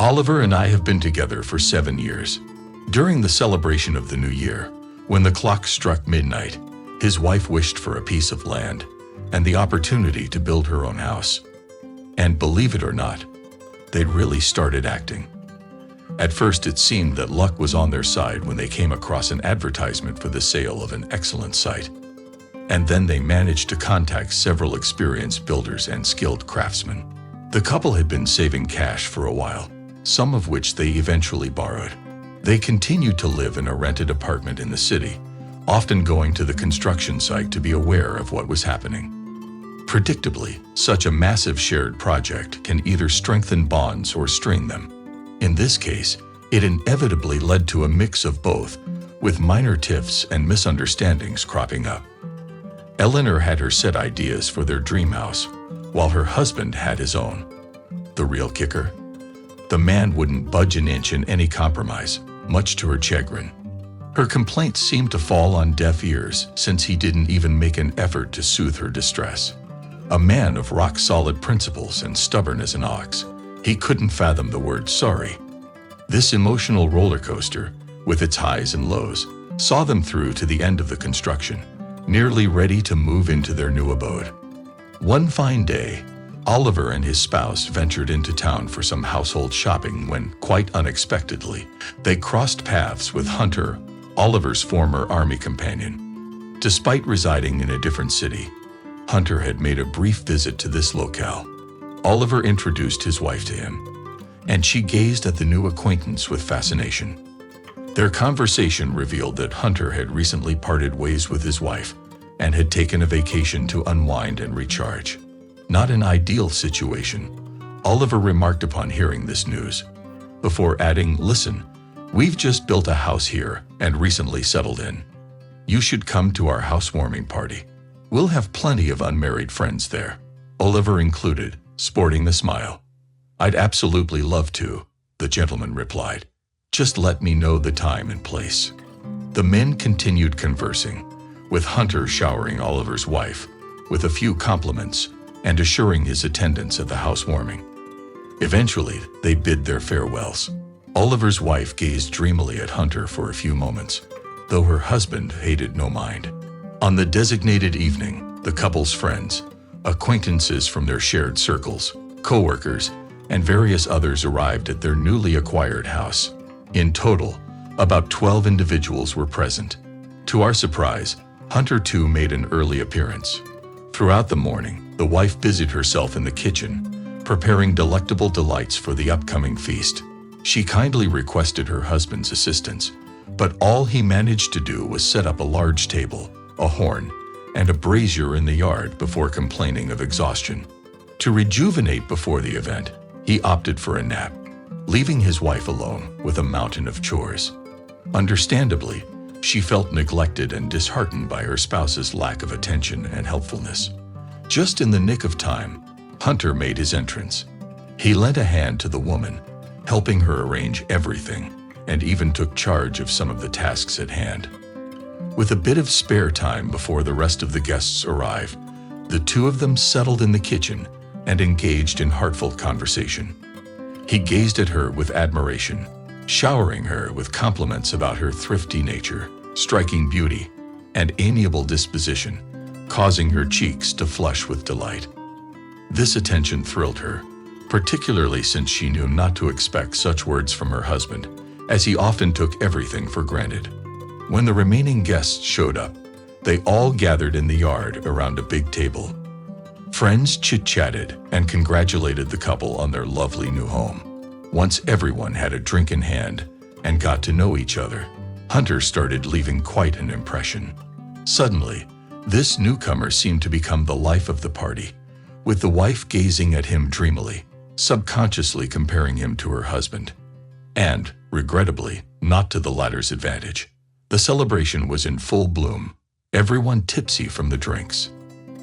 Oliver and I have been together for 7 years. During the celebration of the new year, when the clock struck midnight, his wife wished for a piece of land and the opportunity to build her own house. And believe it or not, they'd really started acting. At first, it seemed that luck was on their side when they came across an advertisement for the sale of an excellent site. And then they managed to contact several experienced builders and skilled craftsmen. The couple had been saving cash for a while, some of which they eventually borrowed. They continued to live in a rented apartment in the city, often going to the construction site to be aware of what was happening. Predictably, such a massive shared project can either strengthen bonds or strain them. In this case, it inevitably led to a mix of both, with minor tiffs and misunderstandings cropping up. Eleanor had her set ideas for their dream house, while her husband had his own. The real kicker? The man wouldn't budge an inch in any compromise, much to her chagrin. Her complaints seemed to fall on deaf ears since he didn't even make an effort to soothe her distress. A man of rock-solid principles and stubborn as an ox, he couldn't fathom the word sorry. This emotional roller coaster, with its highs and lows, saw them through to the end of the construction, nearly ready to move into their new abode. One fine day, Oliver and his spouse ventured into town for some household shopping when, quite unexpectedly, they crossed paths with Hunter, Oliver's former army companion. Despite residing in a different city, Hunter had made a brief visit to this locale. Oliver introduced his wife to him, and she gazed at the new acquaintance with fascination. Their conversation revealed that Hunter had recently parted ways with his wife and had taken a vacation to unwind and recharge. Not an ideal situation, Oliver remarked upon hearing this news, before adding, "Listen, we've just built a house here and recently settled in. You should come to our housewarming party. We'll have plenty of unmarried friends there," Oliver included, sporting the smile. "I'd absolutely love to," the gentleman replied. "Just let me know the time and place." The men continued conversing, with Hunter showering Oliver's wife with a few compliments and assuring his attendance at the housewarming. Eventually, they bid their farewells. Oliver's wife gazed dreamily at Hunter for a few moments, though her husband paid no mind. On the designated evening, the couple's friends, acquaintances from their shared circles, co-workers, and various others arrived at their newly acquired house. In total, about 12 individuals were present. To our surprise, Hunter too made an early appearance. Throughout the morning, the wife busied herself in the kitchen, preparing delectable delights for the upcoming feast. She kindly requested her husband's assistance, but all he managed to do was set up a large table, a horn, and a brazier in the yard before complaining of exhaustion. To rejuvenate before the event, he opted for a nap, leaving his wife alone with a mountain of chores. Understandably, she felt neglected and disheartened by her spouse's lack of attention and helpfulness. Just in the nick of time, Hunter made his entrance. He lent a hand to the woman, helping her arrange everything, and even took charge of some of the tasks at hand. With a bit of spare time before the rest of the guests arrived, the two of them settled in the kitchen and engaged in heartfelt conversation. He gazed at her with admiration, showering her with compliments about her thrifty nature, striking beauty, and amiable disposition, causing her cheeks to flush with delight. This attention thrilled her, particularly since she knew not to expect such words from her husband, as he often took everything for granted. When the remaining guests showed up, they all gathered in the yard around a big table. Friends chit-chatted and congratulated the couple on their lovely new home. Once everyone had a drink in hand and got to know each other, Hunter started leaving quite an impression. Suddenly, this newcomer seemed to become the life of the party, with the wife gazing at him dreamily, subconsciously comparing him to her husband. And, regrettably, not to the latter's advantage. The celebration was in full bloom, everyone tipsy from the drinks.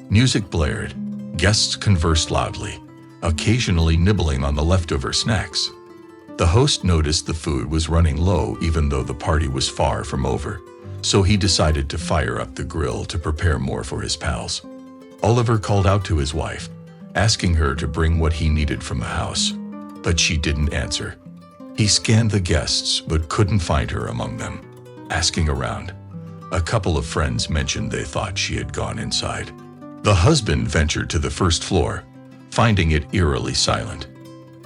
Music blared, guests conversed loudly, occasionally nibbling on the leftover snacks. The host noticed the food was running low even though the party was far from over, so he decided to fire up the grill to prepare more for his pals. Oliver called out to his wife, asking her to bring what he needed from the house, but she didn't answer. He scanned the guests but couldn't find her among them. Asking around, a couple of friends mentioned they thought she had gone inside. The husband ventured to the first floor, finding it eerily silent.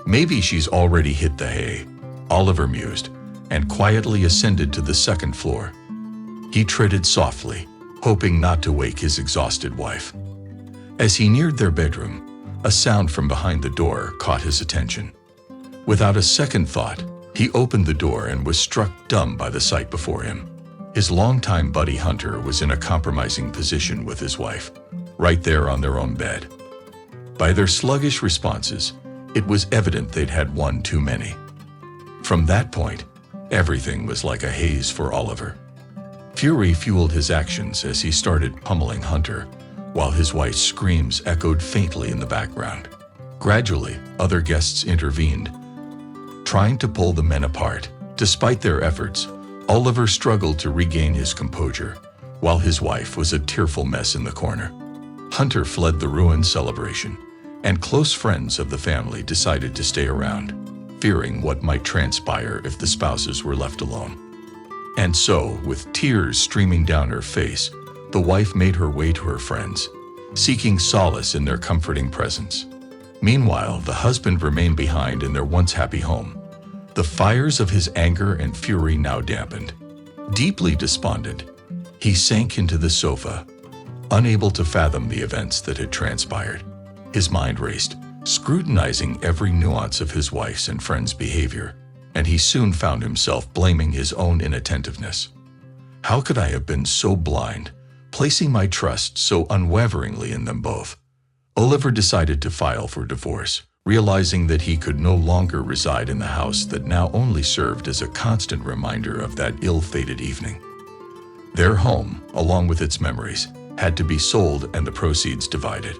Maybe she's already hit the hay, Oliver mused, and quietly ascended to the second floor. He treaded softly, hoping not to wake his exhausted wife. As he neared their bedroom, a sound from behind the door caught his attention. Without a second thought, he opened the door and was struck dumb by the sight before him. His longtime buddy Hunter was in a compromising position with his wife, right there on their own bed. By their sluggish responses, it was evident they'd had one too many. From that point, everything was like a haze for Oliver. Fury fueled his actions as he started pummeling Hunter, while his wife's screams echoed faintly in the background. Gradually, other guests intervened, trying to pull the men apart. Despite their efforts, Oliver struggled to regain his composure, while his wife was a tearful mess in the corner. Hunter fled the ruined celebration, and close friends of the family decided to stay around, fearing what might transpire if the spouses were left alone. And so, with tears streaming down her face, the wife made her way to her friends, seeking solace in their comforting presence. Meanwhile, the husband remained behind in their once happy home, the fires of his anger and fury now dampened. Deeply despondent, he sank into the sofa, unable to fathom the events that had transpired. His mind raced, scrutinizing every nuance of his wife's and friends' behavior, and he soon found himself blaming his own inattentiveness. How could I have been so blind, placing my trust so unwaveringly in them both? Oliver decided to file for divorce, realizing that he could no longer reside in the house that now only served as a constant reminder of that ill-fated evening. Their home, along with its memories, had to be sold and the proceeds divided.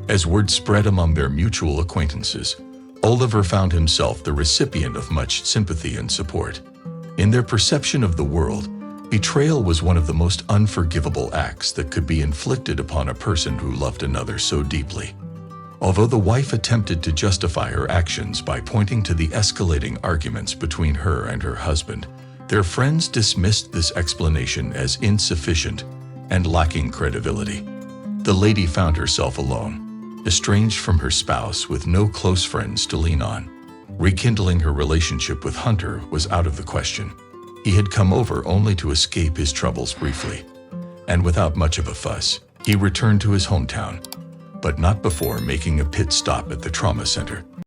As word spread among their mutual acquaintances, Oliver found himself the recipient of much sympathy and support. In their perception of the world, betrayal was one of the most unforgivable acts that could be inflicted upon a person who loved another so deeply. Although the wife attempted to justify her actions by pointing to the escalating arguments between her and her husband, their friends dismissed this explanation as insufficient and lacking credibility. The lady found herself alone, estranged from her spouse with no close friends to lean on. Rekindling her relationship with Hunter was out of the question. He had come over only to escape his troubles briefly, and without much of a fuss, he returned to his hometown, but not before making a pit stop at the trauma center.